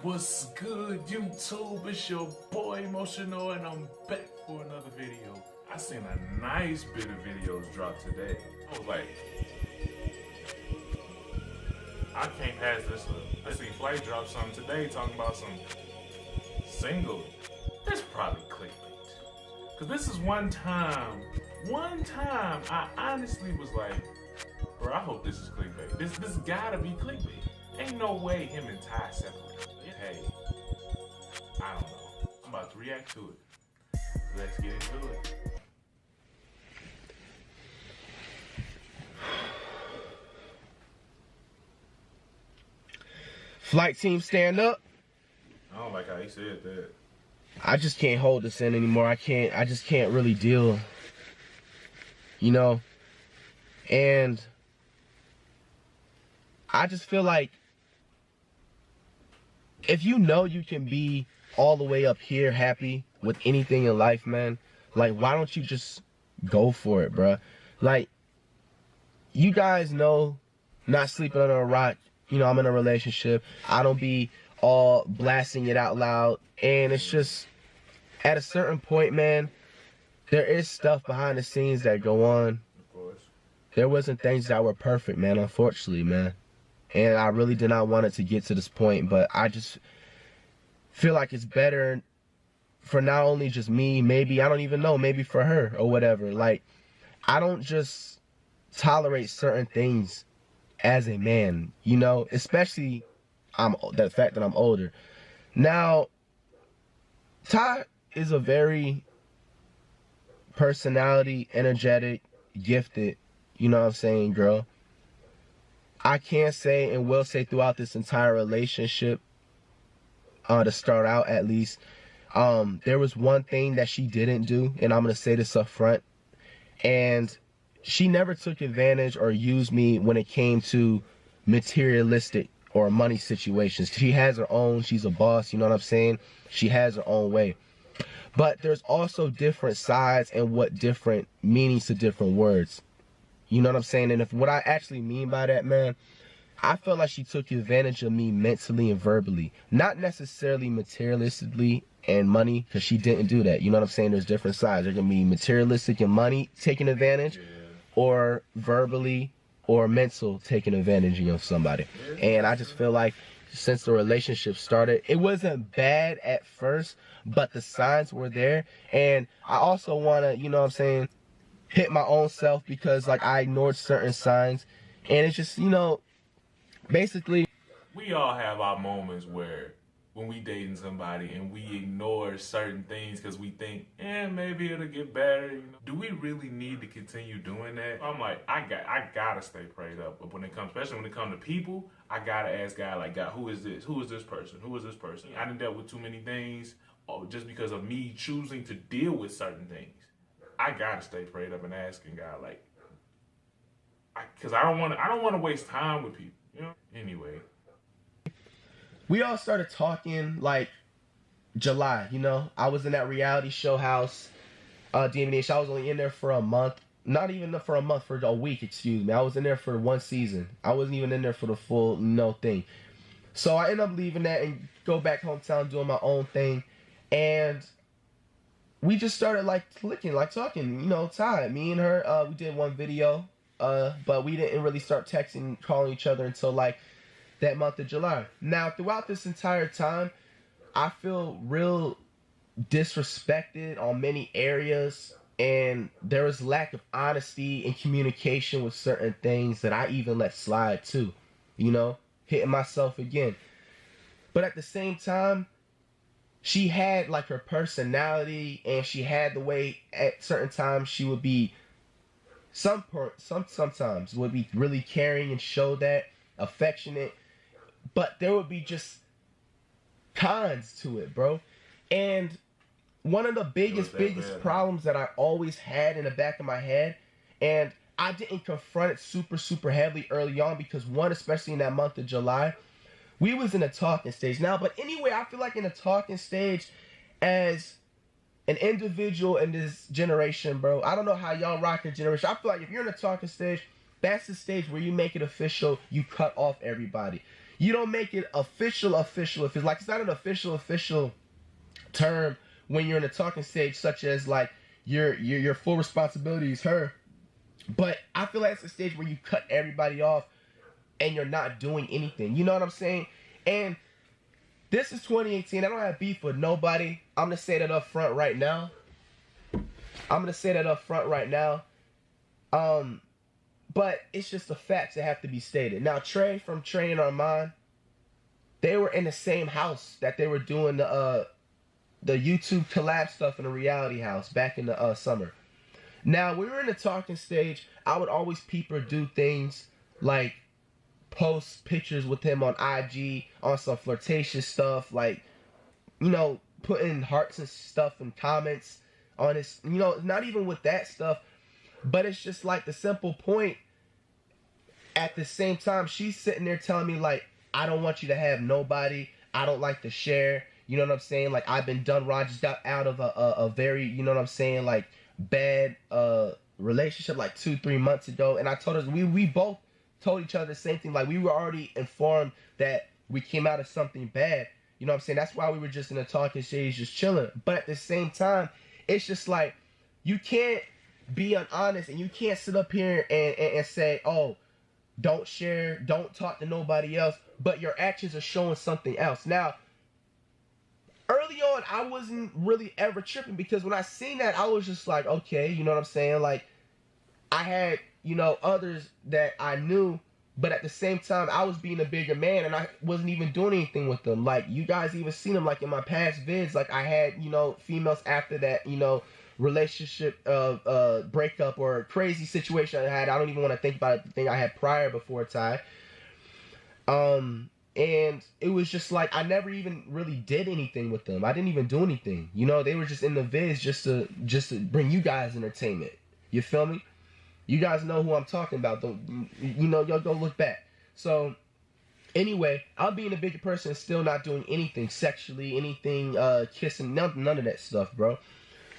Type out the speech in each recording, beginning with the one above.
What's good, YouTube? It's your boy Emotional, and I'm back for another video. I seen a nice bit of videos drop today. I was like, I can't pass this up. I seen Flight drop something today talking about some single. That's probably clickbait. Cause this is one time I honestly was like, bro, I hope this is clickbait. This gotta be clickbait. Ain't no way him and Ty separate. Hey, I don't know. I'm about to react to it. Let's get into it. Flight team, stand up. I don't like how he said that. I just can't hold this in anymore. I just can't really deal, you know? And I just feel like if you know you can be all the way up here happy with anything in life, man, like, why don't you just go for it, bruh? Like, you guys know, not sleeping under a rock, you know, I'm in a relationship. I don't be all blasting it out loud. And it's just, at a certain point, man, there is stuff behind the scenes that go on. Of course. There wasn't things that were perfect, man, unfortunately, man. And I really did not want it to get to this point, but I just feel like it's better for not only just me, maybe, I don't even know, maybe for her or whatever. Like, I don't just tolerate certain things as a man, you know, especially the fact that I'm older. Now, Ty is a very personality, energetic, gifted, you know what I'm saying, girl. I can say and will say throughout this entire relationship, to start out at least, there was one thing that she didn't do, and I'm going to say this up front, and she never took advantage or used me when it came to materialistic or money situations. She has her own, she's a boss, you know what I'm saying? She has her own way. But there's also different sides and what different meanings to different words. You know what I'm saying? And if what I actually mean by that, man, I felt like she took advantage of me mentally and verbally. Not necessarily materialistically and money, because she didn't do that. You know what I'm saying? There's different sides. There can be materialistic and money taking advantage, or verbally or mental taking advantage of somebody. And I just feel like since the relationship started, it wasn't bad at first, but the signs were there. And I also want to, you know what I'm saying, hit my own self because, like, I ignored certain signs. And it's just, you know, basically, We all have our moments where when we dating somebody and we ignore certain things because we think, maybe it'll get better. You know? Do we really need to continue doing that? I'm like, I gotta stay prayed up. But when it comes, especially when it comes to people, I gotta ask God, like, God, who is this? Who is this person? Who is this person? I done dealt with too many things just because of me choosing to deal with certain things. I gotta stay prayed up and asking God, like, because I don't want to waste time with people. You know. Anyway. we all started talking like July, you know. I was in that reality show house, DMH. I was only in there for a month. Not even for a month, for a week, excuse me. I was in there for one season. I wasn't even in there for the full thing. So I ended up leaving that and go back hometown doing my own thing. And we just started like clicking, like talking, you know, Ty. Me and her, we did one video, but we didn't really start texting, calling each other until like that month of July. Now, throughout this entire time, I feel real disrespected on many areas, and there was lack of honesty and communication with certain things that I even let slide too, you know, hitting myself again. But at the same time, she had like her personality, and she had the way at certain times she would be sometimes would be really caring and show that affectionate, but there would be just cons to it, bro. And one of the biggest problems that I always had in the back of my head, and I didn't confront it super heavily early on because, one, especially in that month of July, we was in a talking stage now. But anyway, I feel like in a talking stage as an individual in this generation, bro, I don't know how y'all rock your generation. I feel like if you're in a talking stage, that's the stage where you make it official. You cut off everybody. You don't make it official. If it's like, it's not an official term when you're in a talking stage, such as like your full responsibility is her. But I feel like it's a stage where you cut everybody off and you're not doing anything. You know what I'm saying? And this is 2018. I don't have beef with nobody. I'm gonna say that up front right now. But it's just the facts that have to be stated. Now, Trey from Trey and Armand, they were in the same house that they were doing the YouTube collab stuff in the reality house back in the summer. Now, we were in the talking stage. I would always peep or do things like post pictures with him on IG on some flirtatious stuff, like, you know, putting hearts and stuff and comments on his, you know, not even with that stuff, but it's just like the simple point. At the same time, she's sitting there telling me, like, I don't want you to have nobody. I don't like to share. You know what I'm saying? Like, I've been done wrong. I just got out of a very, you know what I'm saying, like, bad relationship like 2-3 months ago. And I told her, we both told each other the same thing. Like, we were already informed that we came out of something bad. You know what I'm saying? That's why we were just in a talking stage, just chilling. But at the same time, it's just like, you can't be honest and you can't sit up here and say, oh, don't share, don't talk to nobody else, but your actions are showing something else. Now, early on, I wasn't really ever tripping, because when I seen that, I was just like, okay, you know what I'm saying? Like, I had, you know, others that I knew, but at the same time, I was being a bigger man, and I wasn't even doing anything with them. Like, you guys even seen them, like, in my past vids, like, I had, you know, females after that, you know, relationship breakup or crazy situation I had. I don't even want to think about it, the thing I had prior before Ty. And it was just like, I never even really did anything with them. I didn't even do anything. You know, they were just in the vids just to bring you guys entertainment. You feel me? You guys know who I'm talking about. You know, y'all go look back. So anyway, I'm being a bigger person and still not doing anything sexually, anything kissing, none of that stuff, bro.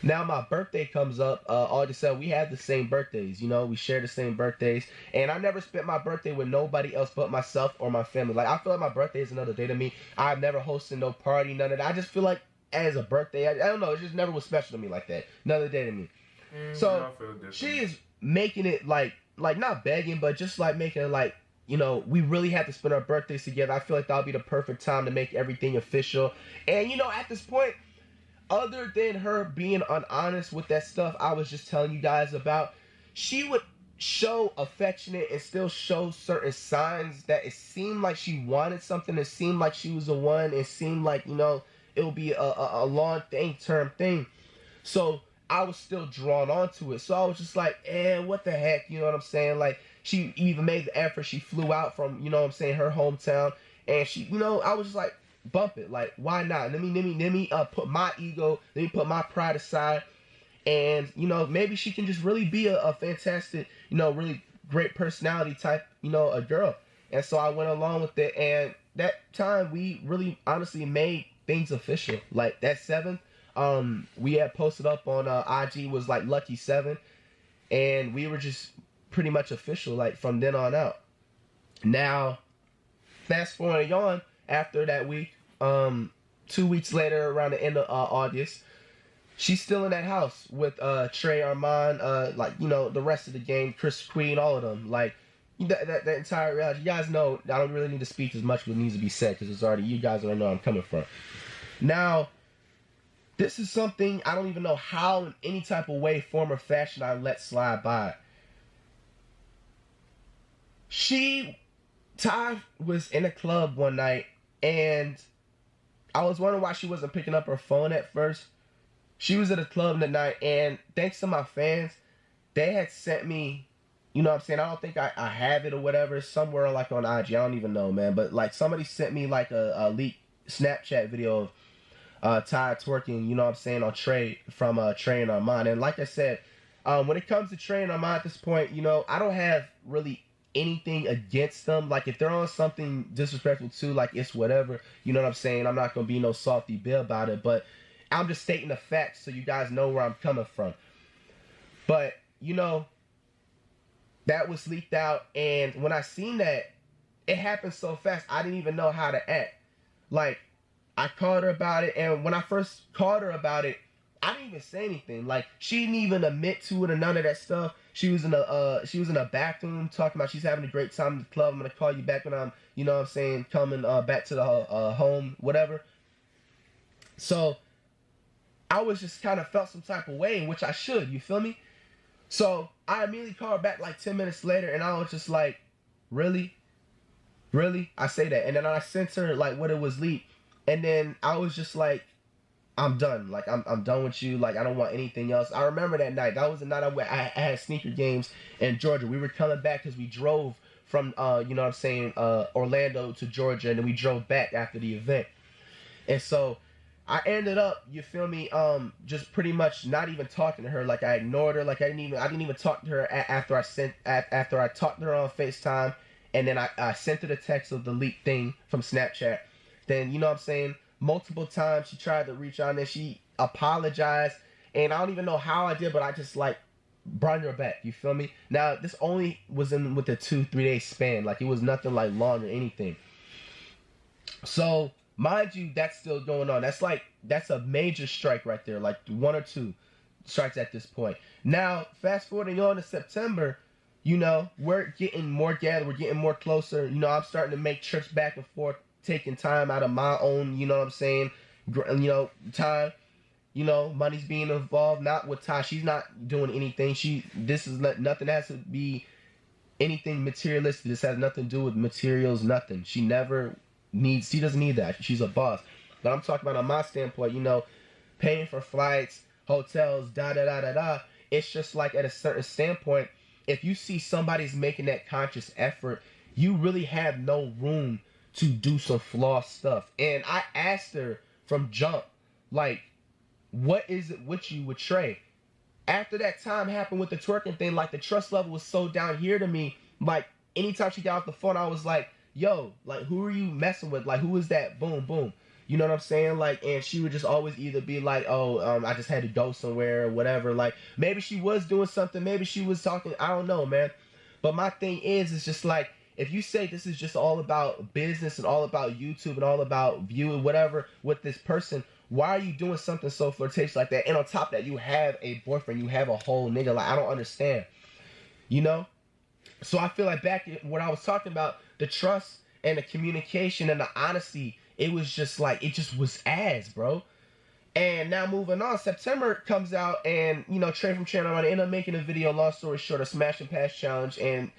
Now my birthday comes up, August 7th. We have the same birthdays, you know, we share the same birthdays. And I never spent my birthday with nobody else but myself or my family. Like, I feel like my birthday is another day to me. I've never hosted no party, none of that. I just feel like as a birthday, I don't know, it just never was special to me like that. Another day to me. So she is making it like not begging, but just like making it like, you know, we really have to spend our birthdays together. I feel like that'll be the perfect time to make everything official. And, you know, at this point, other than her being honest with that stuff I was just telling you guys about, she would show affectionate and still show certain signs that it seemed like she wanted something. It seemed like she was the one. It seemed like, you know, it would be a long-term thing. So I was still drawn onto it. So I was just like, what the heck? You know what I'm saying? Like, she even made the effort. She flew out from, you know what I'm saying, her hometown. And she, you know, I was just like, bump it. Like, why not? Let me put my ego, let me put my pride aside, and, you know, maybe she can just really be a fantastic, you know, really great personality type, you know, a girl. And so I went along with it, and that time we really honestly made things official. Like, that 7th, we had posted up on IG was like Lucky 7, and we were just pretty much official, like, from then on out. Now, fast forwarding on, after that week, 2 weeks later, around the end of August, she's still in that house with Trey, Armand, like, you know, the rest of the gang, Chris Queen, all of them. Like, that entire reality. You guys know I don't really need to speak as much what needs to be said, because it's already, you guys already know I'm coming from. Now, this is something I don't even know how in any type of way, form, or fashion I let slide by. Ty was in a club one night, and I was wondering why she wasn't picking up her phone at first. She was at a club that night, and thanks to my fans, they had sent me, you know what I'm saying, I don't think I have it or whatever, somewhere like on IG, I don't even know, man, but like somebody sent me like a leaked Snapchat video of Ty twerking, you know what I'm saying, on Trey, from Trey and Armand. And like I said, when it comes to Trey and Armand at this point, you know, I don't have really anything against them. Like, if they're on something disrespectful too, like, it's whatever, you know what I'm saying, I'm not gonna be no softy bill about it, but I'm just stating the facts so you guys know where I'm coming from. But, you know, that was leaked out, and when I seen that, it happened so fast. I didn't even know how to act. Like, I called her about it, and when I first called her about it, I didn't even say anything. Like, she didn't even admit to it or none of that stuff. She was in a bathroom talking about she's having a great time in the club. I'm gonna call you back when I'm, you know what I'm saying, coming back to the home, whatever. So I was just kind of felt some type of way, in which I should, you feel me? So I immediately called her back like 10 minutes later, and I was just like, really? Really? I say that. And then I sent her like what it was leaked. And then I was just like, I'm done. Like, I'm done with you. Like, I don't want anything else. I remember that night. That was the night I had sneaker games in Georgia. We were coming back because we drove from, you know what I'm saying, Orlando to Georgia. And then we drove back after the event. And so I ended up, you feel me, just pretty much not even talking to her. Like, I ignored her. Like, I didn't even talk to her after I talked to her on FaceTime. And then I sent her the text of the leaked thing from Snapchat. Then, you know what I'm saying, multiple times she tried to reach out, and then she apologized. And I don't even know how I did, but I just, like, brought her back. You feel me? Now, this only was with a 2-3 day span. Like, it was nothing, like, long or anything. So, mind you, that's still going on. That's a major strike right there. Like, 1 or 2 strikes at this point. Now, fast forwarding on to September, you know, we're getting more gathered. We're getting more closer. You know, I'm starting to make trips back and forth, taking time out of my own, you know what I'm saying, you know, time. You know, money's being involved. Not with Ty. She's not doing anything. Nothing has to be anything materialistic. This has nothing to do with materials, nothing. She doesn't need that. She's a boss. But I'm talking about on my standpoint, you know, paying for flights, hotels, da-da-da-da-da. It's just like at a certain standpoint, if you see somebody's making that conscious effort, you really have no room to do some flaw stuff. And I asked her from jump, like, what is it with you with Trey? After that time happened with the twerking thing, like, the trust level was so down here to me. Like, anytime she got off the phone, I was like, yo, like, who are you messing with? Like, who is that? Boom, boom. You know what I'm saying? Like, and she would just always either be like, oh, I just had to go somewhere or whatever. Like, maybe she was doing something. Maybe she was talking. I don't know, man. But my thing is, it's just like, if you say this is just all about business and all about YouTube and all about viewing whatever with this person, why are you doing something so flirtatious like that? And on top of that, you have a boyfriend. You have a whole nigga. Like, I don't understand. You know? So I feel like back when I was talking about the trust and the communication and the honesty, it was just like, it just was ass, bro. And now moving on, September comes out, and, you know, Trey from Channel Run ended up making a video, long story short, a smash and pass challenge. And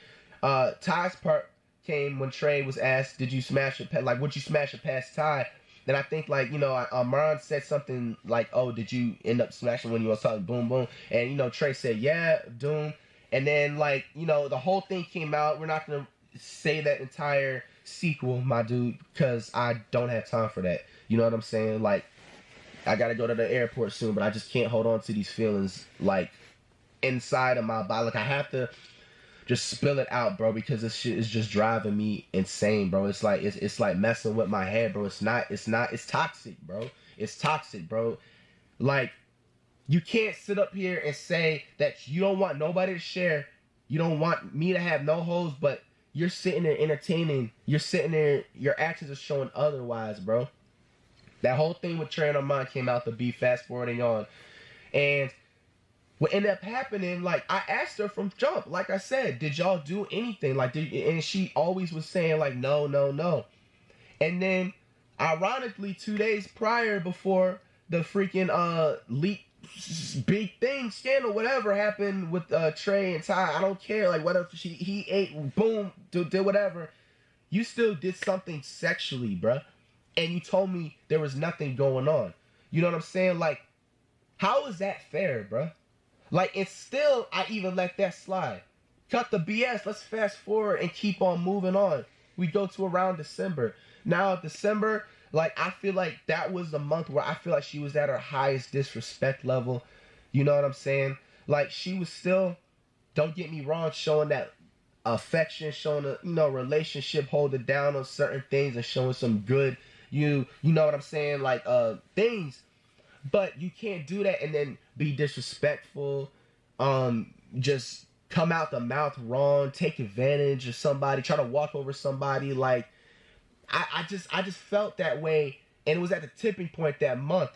Ty's part came when Trey was asked, did you smash it? Like, would you smash or pass Ty? Then I think, like, you know, Amron said something like, oh, did you end up smashing when you was talking boom, boom? And, you know, Trey said, yeah, doom. And then, like, you know, the whole thing came out. We're not going to say that entire sequel, my dude, because I don't have time for that. You know what I'm saying? Like, I got to go to the airport soon, but I just can't hold on to these feelings, like, inside of my body. Like, I have to just spill it out, bro, because this shit is just driving me insane, bro. It's like, it's like messing with my head, bro. It's toxic, bro. It's toxic, bro. Like, you can't sit up here and say that you don't want nobody to share. You don't want me to have no hoes, but you're sitting there entertaining. You're sitting there, your actions are showing otherwise, bro. That whole thing with Trey on Mine came out to be, fast forwarding on. And what ended up happening, like, I asked her from jump, like I said, did y'all do anything? Like, and she always was saying, like, no, no, no. And then, ironically, 2 days prior, before the freaking leak, big thing, scandal, whatever happened with Trey and Ty, I don't care, like, whether he ate, boom, did whatever, you still did something sexually, bruh. And you told me there was nothing going on. You know what I'm saying? Like, how is that fair, bruh? Like, it's still, I even let that slide. Cut the BS. Let's fast forward and keep on moving on. We go to around December. Now, December, like, I feel like that was the month where I feel like she was at her highest disrespect level. You know what I'm saying? Like, she was still, don't get me wrong, showing that affection, showing a, you know, relationship, holding down on certain things and showing some good, you know what I'm saying, like, things. But you can't do that and then be disrespectful, just come out the mouth wrong, take advantage of somebody, try to walk over somebody. Like, I just felt that way, and it was at the tipping point that month.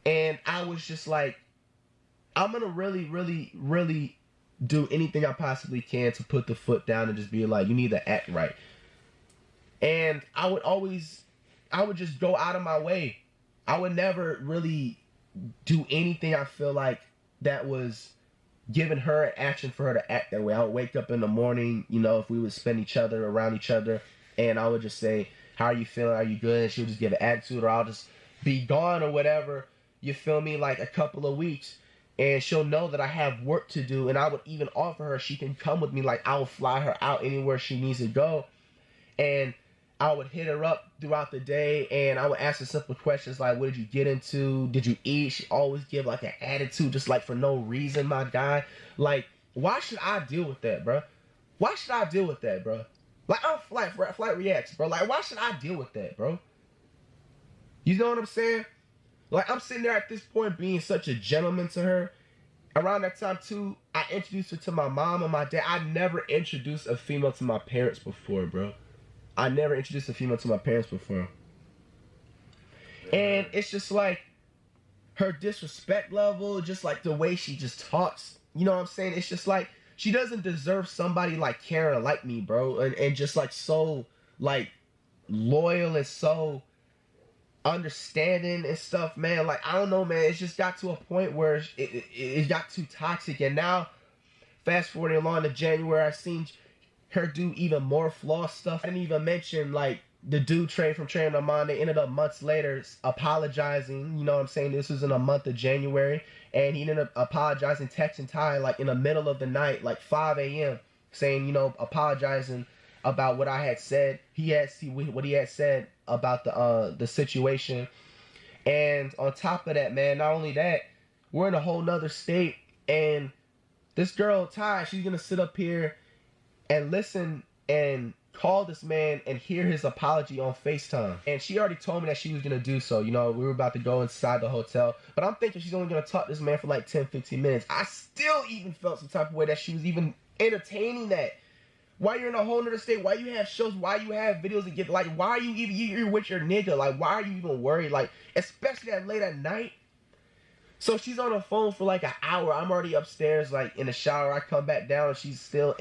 And I was just like, I'm gonna really do anything I possibly can to put the foot down and just be like, you need to act right. And I would just go out of my way. I would never really do anything I feel like that was giving her an action for her to act that way. I would wake up in the morning, you know, if we would spend each other around each other, and I would just say, how are you feeling? Are you good? And she would just give an attitude, or I'll just be gone or whatever. You feel me? Like a couple of weeks. And she'll know that I have work to do. And I would even offer her, she can come with me. Like, I will fly her out anywhere she needs to go. And I would hit her up throughout the day. And I would ask her simple questions like, what did you get into? Did you eat? She always give like an attitude just like for no reason, my guy. Like, why should I deal with that, bro? Why should I deal with that, bro? Like, I'm Flight Reacts, bro. Like, why should I deal with that, bro? You know what I'm saying? Like, I'm sitting there at this point being such a gentleman to her. Around that time, too, I introduced her to my mom and my dad. I never introduced a female to my parents before, bro. I never introduced a female to my parents before. And it's just like her disrespect level, just like the way she just talks. You know what I'm saying? It's just like she doesn't deserve somebody like Karen like me, bro. And just like so like loyal and so understanding and stuff, man. Like, I don't know, man. It's just got to a point where it got too toxic. And now, fast forwarding along to January, I seen her do even more flaw stuff. I didn't even mention, like, the dude from Training Amon. They ended up months later apologizing. You know what I'm saying? This was in a month of January. And he ended up apologizing, texting Ty, like, in the middle of the night, like 5 a.m., saying, you know, apologizing about what I had said. What he had said about the situation. And on top of that, man, not only that, we're in a whole nother state, and this girl Ty, she's gonna sit up here and listen and call this man and hear his apology on FaceTime. And she already told me that she was gonna do so. You know, we were about to go inside the hotel, but I'm thinking she's only gonna talk to this man for like 10-15 minutes. I still even felt some type of way that she was even entertaining that. Why you're in a whole nother state? Why you have shows? Why you have videos that get like? Why are you even you're with your nigga? Like, why are you even worried? Like, especially that late at night. So she's on the phone for like an hour. I'm already upstairs, like in the shower. I come back down and she's still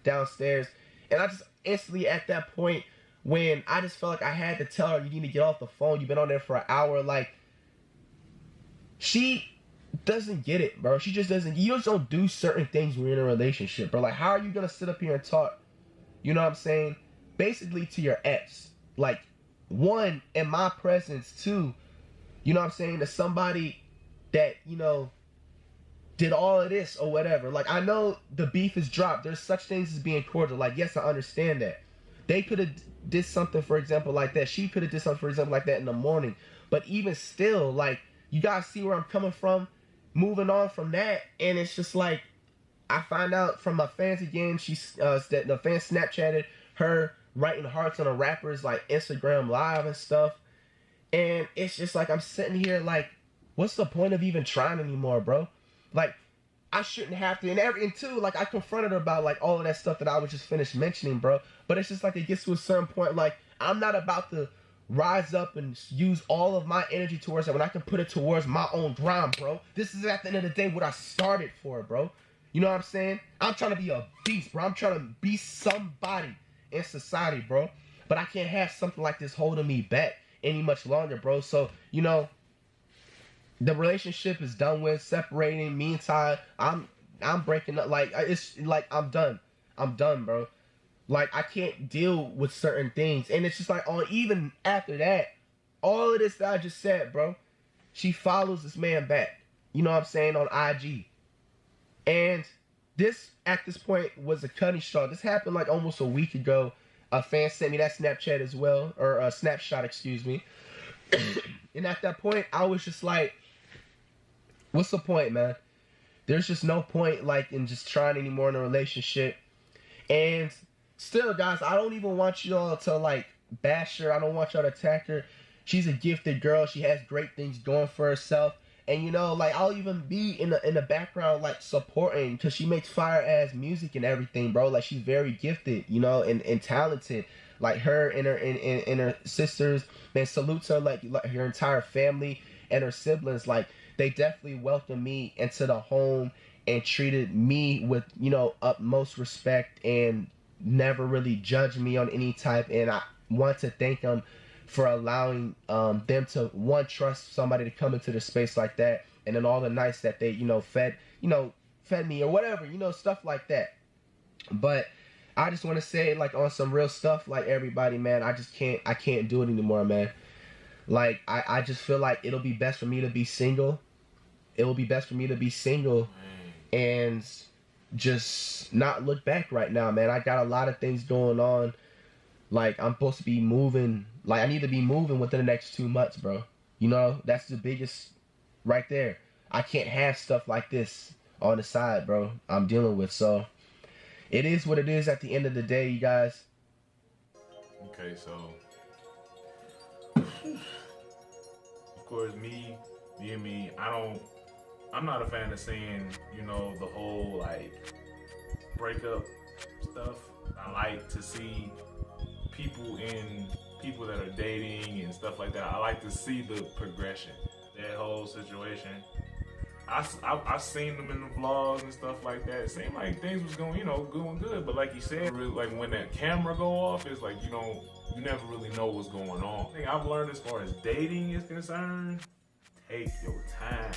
downstairs. And I just instantly at that point when I just felt like I had to tell her, you need to get off the phone. You've been on there for an hour. Like, she doesn't get it, bro. She just doesn't. You just don't do certain things when you're in a relationship, bro. Like, how are you gonna sit up here and talk, you know what I'm saying, basically to your ex? Like, one, in my presence, two, you know what I'm saying, to somebody that, you know, did all of this or whatever. Like, I know the beef is dropped. There's such things as being cordial. Like, yes, I understand that. They could have did something, for example, like that. She could have did something, for example, like that in the morning. But even still, like, you guys see where I'm coming from. Moving on from that, and it's just like, I find out from my fans again, that the fans Snapchatted her writing hearts on a rapper's like Instagram live and stuff, and it's just like, I'm sitting here like, what's the point of even trying anymore, bro? Like, I shouldn't have to, and two, like, I confronted her about like all of that stuff that I was just finished mentioning, bro, but it's just like, it gets to a certain point, like, I'm not about to rise up and use all of my energy towards that when I can put it towards my own grind, bro. This is at the end of the day what I started for, bro. You know what I'm saying? I'm trying to be a beast, bro. I'm trying to be somebody in society, bro. But I can't have something like this holding me back any much longer, bro. So, you know, the relationship is done with, separating. Meantime, I'm breaking up. Like, it's like, I'm done. I'm done, bro. Like, I can't deal with certain things. And it's just like, even after that, all of this that I just said, bro, she follows this man back. You know what I'm saying? On IG. And this, at this point, was a cutting straw. This happened like almost a week ago. A fan sent me that Snapchat as well. Or a snapshot, excuse me. And at that point, I was just like, what's the point, man? There's just no point, like, in just trying anymore in a relationship. And still, guys, I don't even want y'all to, like, bash her. I don't want y'all to attack her. She's a gifted girl. She has great things going for herself. And you know, like I'll even be in the background like supporting, because she makes fire ass music and everything, bro. Like she's very gifted, you know, and talented. Like her and her sisters, man, salute to her, like her entire family and her siblings. Like they definitely welcomed me into the home and treated me with, you know, utmost respect and never really judged me on any type. And I want to thank them for allowing them to, one, trust somebody to come into the space like that, and then all the nights that they, you know, fed me or whatever, you know, stuff like that. But I just want to say, like, on some real stuff, like, everybody, man, I can't do it anymore, man. Like, I just feel like it'll be best for me to be single. It will be best for me to be single and just not look back right now, man. I got a lot of things going on. Like, I'm supposed to be moving. Like, I need to be moving within the next 2 months, bro. You know, that's the biggest right there. I can't have stuff like this on the side, bro, I'm dealing with. So, it is what it is at the end of the day, you guys. Okay, so, of course, me, I'm not a fan of seeing, you know, the whole, like, breakup stuff. I like to see people that are dating and stuff like that. I like to see the progression, that whole situation. I seen them in the vlogs and stuff like that. It seemed like things was going good. But like you said, really, like when that camera go off, it's like you never really know what's going on. The thing I've learned as far as dating is concerned, take your time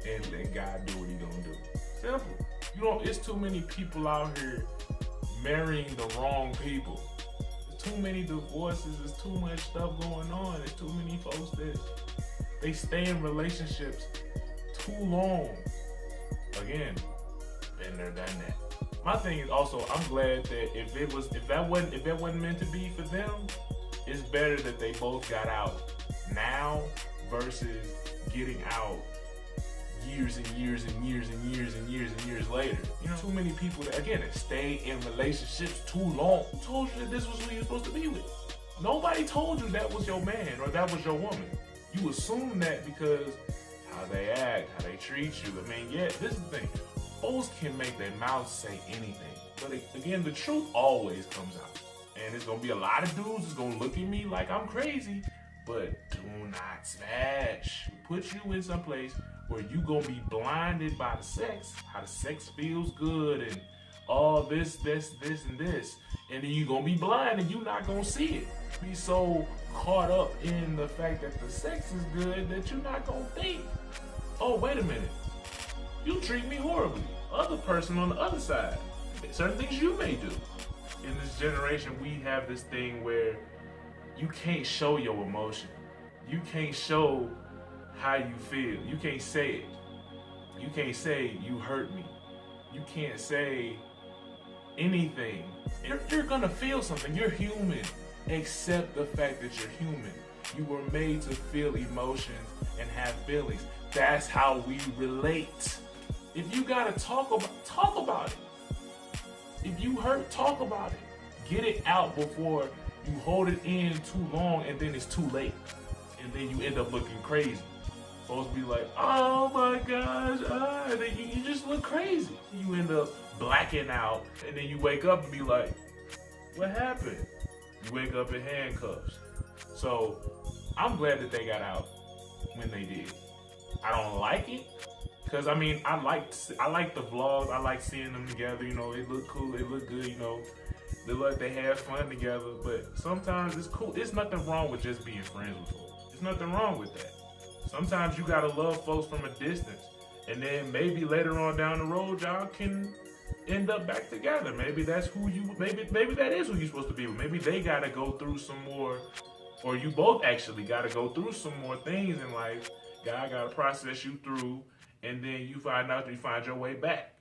and let God do what He gonna do. Simple. It's too many people out here marrying the wrong people. Too many divorces, there's too much stuff going on. There's too many folks that they stay in relationships too long. Again, been there, done that. My thing is also, I'm glad that if that wasn't meant to be for them, it's better that they both got out now versus getting out years and years and years and years and years and years later. You know, too many people that stay in relationships too long. Who told you that this was who you're supposed to be with? Nobody told you that was your man or that was your woman. You assume that because how they act, how they treat you. I mean, yeah, this is the thing. Folks can make their mouths say anything. But again, the truth always comes out. And there's gonna be a lot of dudes that's gonna look at me like I'm crazy. But do not smash. Put you in some place where you gonna be blinded by the sex, how the sex feels good and all this, and this. And then you gonna be blind and you not gonna see it. Be so caught up in the fact that the sex is good that you're not gonna think, oh, wait a minute, you treat me horribly. Other person on the other side, certain things you may do. In this generation, we have this thing where you can't show your emotion. You can't show how you feel. You can't say it. You can't say you hurt me. You can't say anything. You're gonna feel something. You're human. Accept the fact that you're human. You were made to feel emotions and have feelings. That's how we relate. If you gotta talk about it. If you hurt, talk about it. Get it out before you hold it in too long and then it's too late. And then you end up looking crazy. Folks be like, oh my gosh, and then you just look crazy. You end up blacking out and then you wake up and be like, what happened? You wake up in handcuffs. So I'm glad that they got out when they did. I don't like it. Because, I mean, I like the vlogs. I like seeing them together. You know, they look cool. They look good, you know. They look like they have fun together. But sometimes it's cool. There's nothing wrong with just being friends with folks. There's nothing wrong with that. Sometimes you got to love folks from a distance. And then maybe later on down the road, y'all can end up back together. Maybe that's maybe that is who you're supposed to be with. Maybe they got to go through some more, or you both actually got to go through some more things in life. God got to process you through. And then you find out that you find your way back.